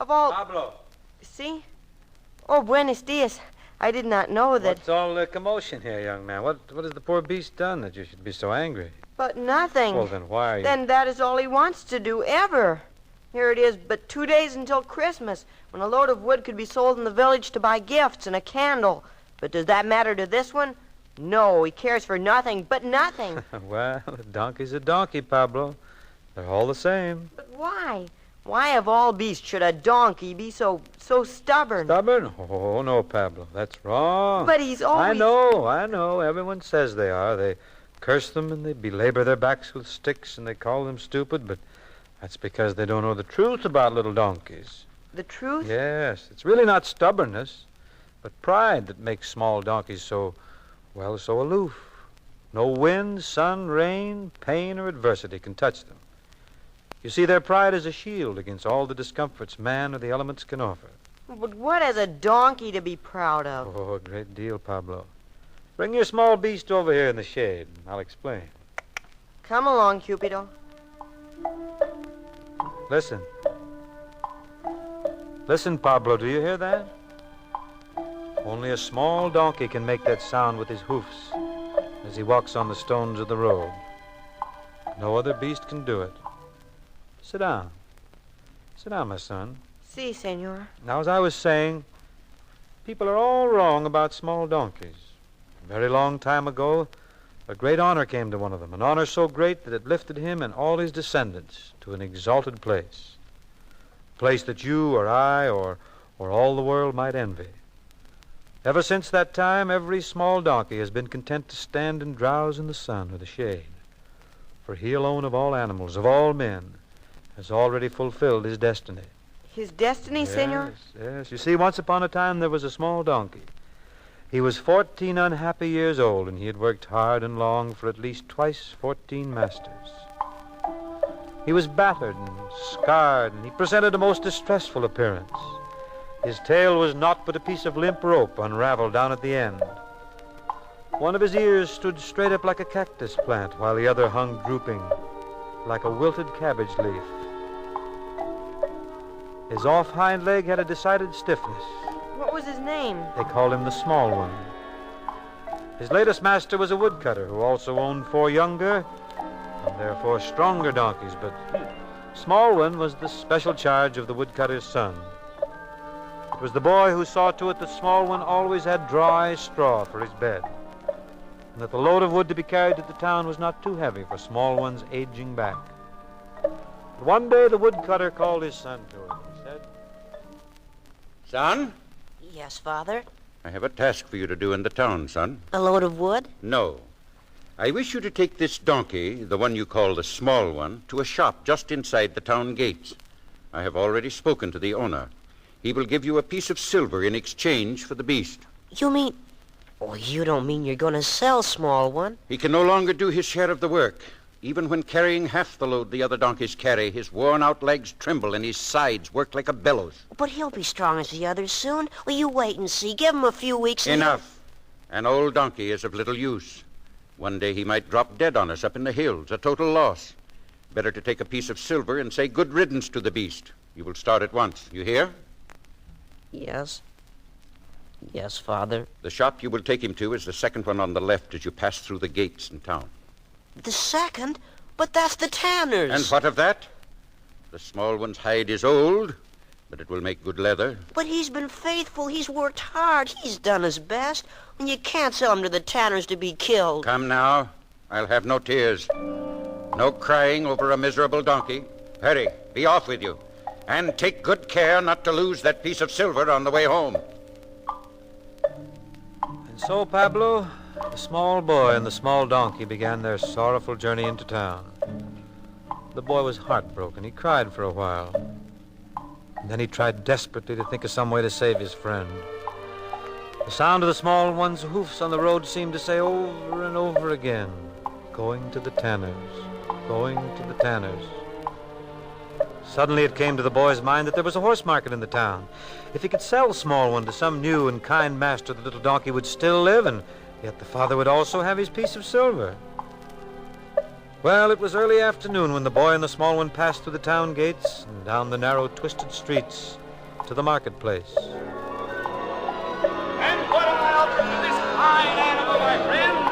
Of all... Pablo. See? Oh, buenos dias. I did not know that... What's all the commotion here, young man? What has the poor beast done that you should be so angry? But nothing. Well, then why are you... Then that is all he wants to do, ever. Here it is but 2 days until Christmas, when a load of wood could be sold in the village to buy gifts and a candle. But does that matter to this one? No, he cares for nothing but nothing. Well, a donkey's a donkey, Pablo. They're all the same. But why? Why of all beasts should a donkey be so stubborn? Stubborn? Oh, no, Pablo. That's wrong. But he's always... I know. Everyone says they are. They curse them and they belabor their backs with sticks and they call them stupid, but that's because they don't know the truth about little donkeys. The truth? Yes. It's really not stubbornness, but pride that makes small donkeys so aloof. No wind, sun, rain, pain, or adversity can touch them. You see, their pride is a shield against all the discomforts man or the elements can offer. But what has a donkey to be proud of? Oh, a great deal, Pablo. Bring your small beast over here in the shade, and I'll explain. Come along, Cupido. Listen. Listen, Pablo, do you hear that? Only a small donkey can make that sound with his hoofs as he walks on the stones of the road. No other beast can do it. Sit down. Sit down, my son. Si, senor. Now, as I was saying, people are all wrong about small donkeys. A very long time ago, a great honor came to one of them, an honor so great that it lifted him and all his descendants to an exalted place. A place that you or I or all the world might envy. Ever since that time, every small donkey has been content to stand and drowse in the sun or the shade. For he alone of all animals, of all men, has already fulfilled his destiny. His destiny, senor? Yes. You see, once upon a time there was a small donkey. He was 14 unhappy years old, and he had worked hard and long for at least twice 14 masters. He was battered and scarred, and he presented a most distressful appearance. His tail was naught but a piece of limp rope unraveled down at the end. One of his ears stood straight up like a cactus plant, while the other hung drooping like a wilted cabbage leaf. His off hind leg had a decided stiffness. What was his name? They called him the Small One. His latest master was a woodcutter who also owned 4 younger and therefore stronger donkeys, but Small One was the special charge of the woodcutter's son. It was the boy who saw to it that Small One always had dry straw for his bed, and that the load of wood to be carried to the town was not too heavy for Small One's aging back. But one day the woodcutter called his son to him. He said, Son, Yes, Father. I have a task for you to do in the town, son. A load of wood? No. I wish you to take this donkey, the one you call the Small One, to a shop just inside the town gates. I have already spoken to the owner. He will give you a piece of silver in exchange for the beast. You mean... Oh, you don't mean you're going to sell Small One? He can no longer do his share of the work. Even when carrying half the load the other donkeys carry, his worn-out legs tremble and his sides work like a bellows. But he'll be strong as the others soon. Well, you wait and see. Give him a few weeks and... Enough. An old donkey is of little use. One day he might drop dead on us up in the hills, a total loss. Better to take a piece of silver and say good riddance to the beast. You will start at once. You hear? Yes. Yes, Father. The shop you will take him to is the second one on the left as you pass through the gates in town. The second? But that's the tanner's. And what of that? The Small One's hide is old, but it will make good leather. But he's been faithful. He's worked hard. He's done his best. And you can't sell him to the tanner's to be killed. Come now. I'll have no tears. No crying over a miserable donkey. Hurry, be off with you. And take good care not to lose that piece of silver on the way home. And so, Pablo, the small boy and the small donkey began their sorrowful journey into town. The boy was heartbroken. He cried for a while. And then he tried desperately to think of some way to save his friend. The sound of the small one's hoofs on the road seemed to say over and over again, "Going to the tanner's, going to the tanner's." Suddenly it came to the boy's mind that there was a horse market in the town. If he could sell Small One to some new and kind master, the little donkey would still live, and yet the father would also have his piece of silver. Well, it was early afternoon when the boy and the Small One passed through the town gates and down the narrow, twisted streets to the marketplace. And what am I offering to this fine animal, my friends?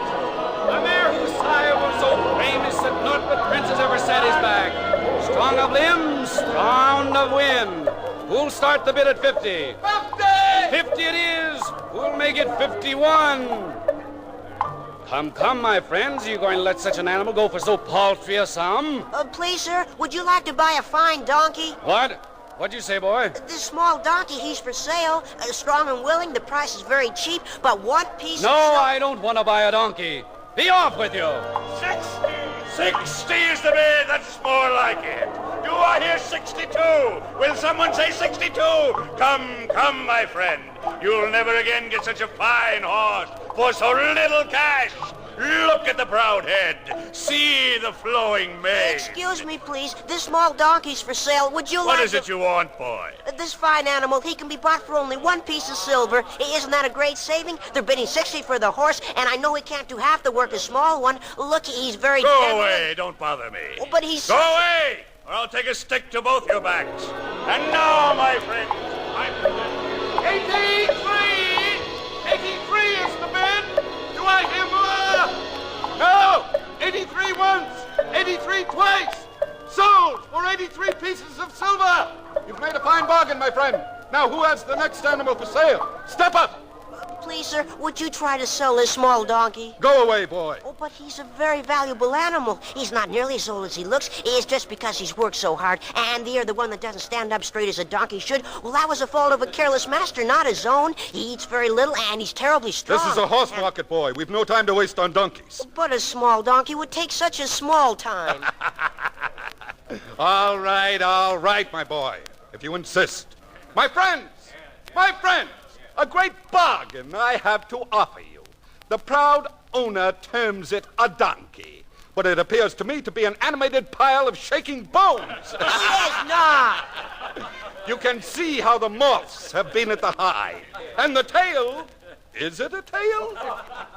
A mare whose sire was so famous that naught but princes ever set his back. Strong of limbs, fond of wind. Who'll start the bid at 50? 50! 50 it is. Who'll make it 51? Come, my friends. Are you going to let such an animal go for so paltry a sum? Please, sir, would you like to buy a fine donkey? What? What'd you say, boy? This small donkey, he's for sale. Strong and willing. The price is very cheap, but one piece No, of... I don't want to buy a donkey. Be off with you. 60 is the bid. That's more like it. Do I hear 62? Will someone say 62? Come, my friend. You'll never again get such a fine horse for so little cash. Look at the proud head. See the flowing mane. Excuse me, please. This small donkey's for sale. Would you like What is it you want, boy? This fine animal, he can be bought for only one piece of silver. Isn't that a great saving? They're bidding 60 for the horse, and I know he can't do half the work a small one. Look, he's very... Go away. Don't bother me. Oh, but he's... Go away, or I'll take a stick to both your backs. And now, my friends, 83! 83 is the bid! Do I hear more? No! 83 once! 83 twice! Sold for 83 pieces of silver! You've made a fine bargain, my friend. Now, who has the next animal for sale? Step up! Please, sir, would you try to sell this small donkey? Go away, boy. Oh, but he's a very valuable animal. He's not nearly as old as he looks. It's just because he's worked so hard. And the one that doesn't stand up straight as a donkey should, well, that was the fault of a careless master, not his own. He eats very little, and he's terribly strong. This is a horse market, boy. We've no time to waste on donkeys. But a small donkey would take such a small time. All right, my boy, if you insist. My friends, a great bargain I have to offer you. The proud owner terms it a donkey, but it appears to me to be an animated pile of shaking bones. He is not. You can see how the moths have been at the hide. And the tail, is it a tail?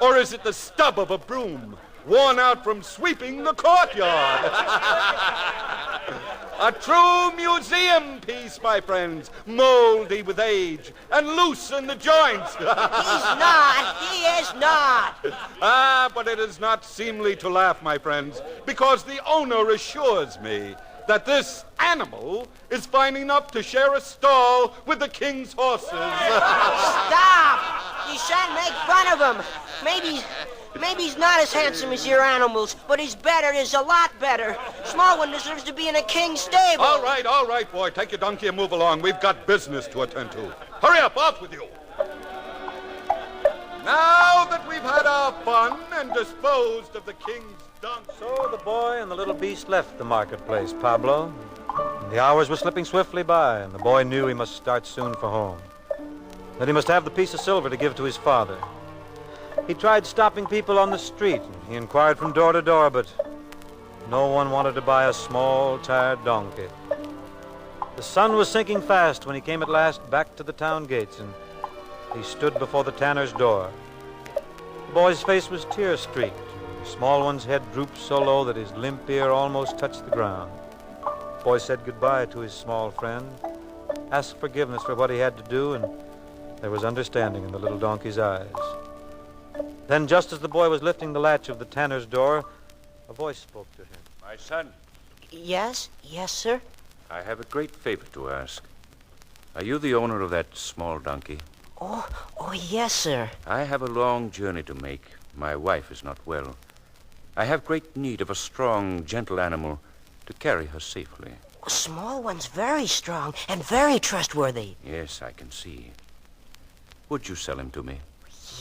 Or is it the stub of a broom, worn out from sweeping the courtyard? A true museum piece, my friends, moldy with age and loose in the joints. He's not. He is not. But it is not seemly to laugh, my friends, because the owner assures me that this animal is fine enough to share a stall with the king's horses. Stop! You shan't make fun of him. Maybe he's not as handsome as your animals, but he's better. He's a lot better. Small one deserves to be in a king's stable. All right, boy. Take your donkey and move along. We've got business to attend to. Hurry up, off with you. Now that we've had our fun and disposed of the king's donkey... So the boy and the little beast left the marketplace, Pablo. The hours were slipping swiftly by, and the boy knew he must start soon for home. That he must have the piece of silver to give to his father. He tried stopping people on the street. He inquired from door to door, but no one wanted to buy a small, tired donkey. The sun was sinking fast when he came at last back to the town gates, and he stood before the tanner's door. The boy's face was tear-streaked. The small one's head drooped so low that his limp ear almost touched the ground. The boy said goodbye to his small friend, asked forgiveness for what he had to do, and there was understanding in the little donkey's eyes. Then, just as the boy was lifting the latch of the tanner's door, a voice spoke to him. My son, Yes, sir. I have a great favor to ask. Are you the owner of that small donkey? Oh, yes, sir. I have a long journey to make. My wife is not well. I have great need of a strong, gentle animal to carry her safely. Small one's very strong and very trustworthy. Yes, I can see. Would you sell him to me?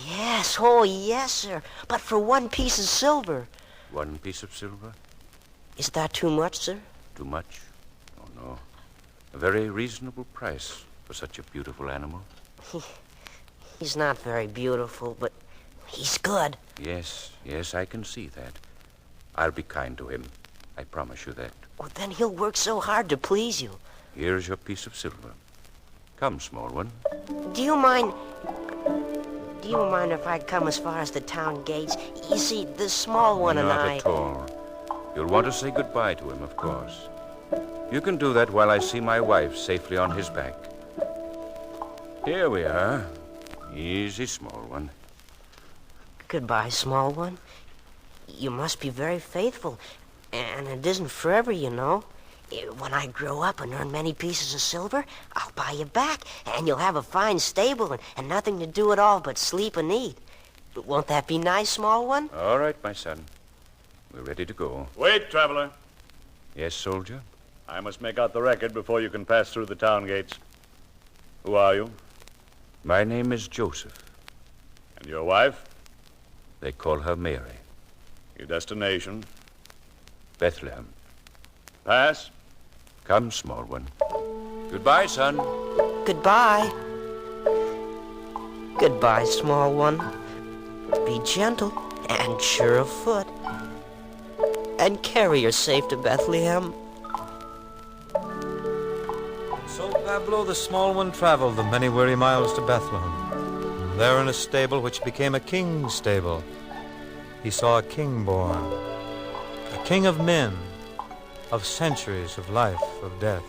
Yes, yes, sir. But for one piece of silver. 1 piece of silver? Is that too much, sir? Too much? Oh, no. A very reasonable price for such a beautiful animal. He's not very beautiful, but he's good. Yes, I can see that. I'll be kind to him. I promise you that. Oh, then he'll work so hard to please you. Here's your piece of silver. Come, small one. Do you mind if I come as far as the town gates? You see, the small one and Not I... at all. You'll want to say goodbye to him, of course. You can do that while I see my wife safely on his back. Here we are. Easy, small one. Goodbye, small one. You must be very faithful, and it isn't forever, you know. When I grow up and earn many pieces of silver, I'll buy you back, and you'll have a fine stable and nothing to do at all but sleep and eat. Won't that be nice, small one? All right, my son. We're ready to go. Wait, traveler. Yes, soldier? I must make out the record before you can pass through the town gates. Who are you? My name is Joseph. And your wife? They call her Mary. Your destination? Bethlehem. Pass. Come, small one. Goodbye, son. Goodbye. Goodbye, small one. Be gentle and sure of foot. And carry her safe to Bethlehem. So Pablo the small one traveled the many weary miles to Bethlehem. There in a stable which became a king's stable, he saw a king born, a king of men, of centuries, of life, of death.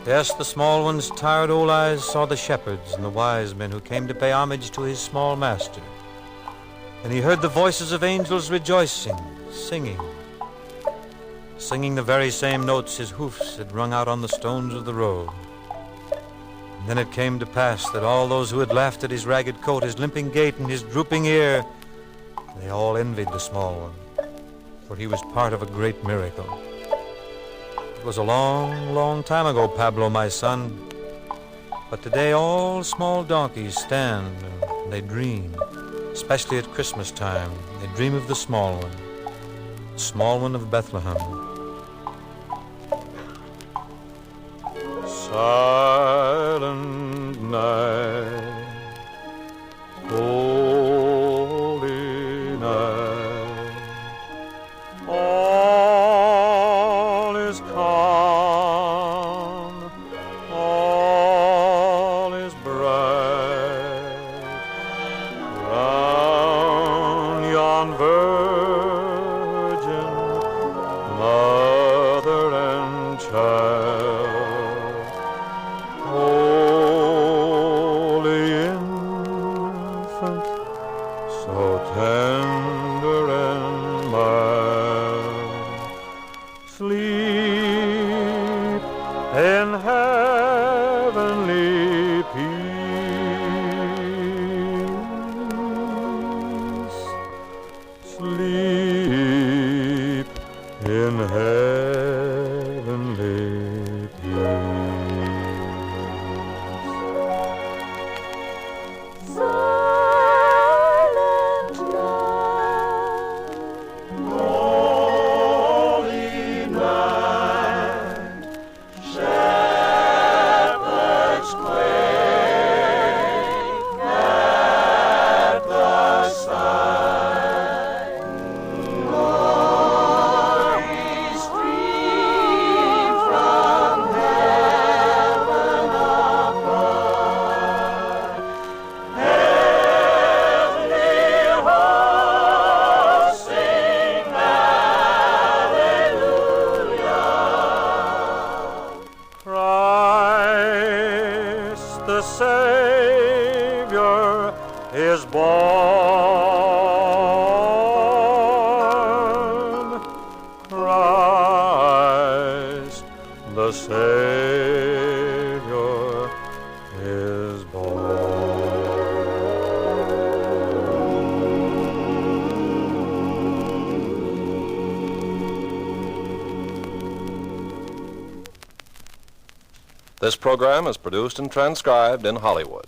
Yes, the small one's tired old eyes saw the shepherds and the wise men who came to pay homage to his small master. And he heard the voices of angels rejoicing, singing the very same notes his hoofs had rung out on the stones of the road. And then it came to pass that all those who had laughed at his ragged coat, his limping gait, and his drooping ear, they all envied the small one, for he was part of a great miracle. It was a long, long time ago, Pablo, my son, but today all small donkeys stand and they dream, especially at Christmas time. They dream of the small one of Bethlehem. Silent night, holy night, all is calm, all is bright, round yon virgin, mother and child. This program is produced and transcribed in Hollywood.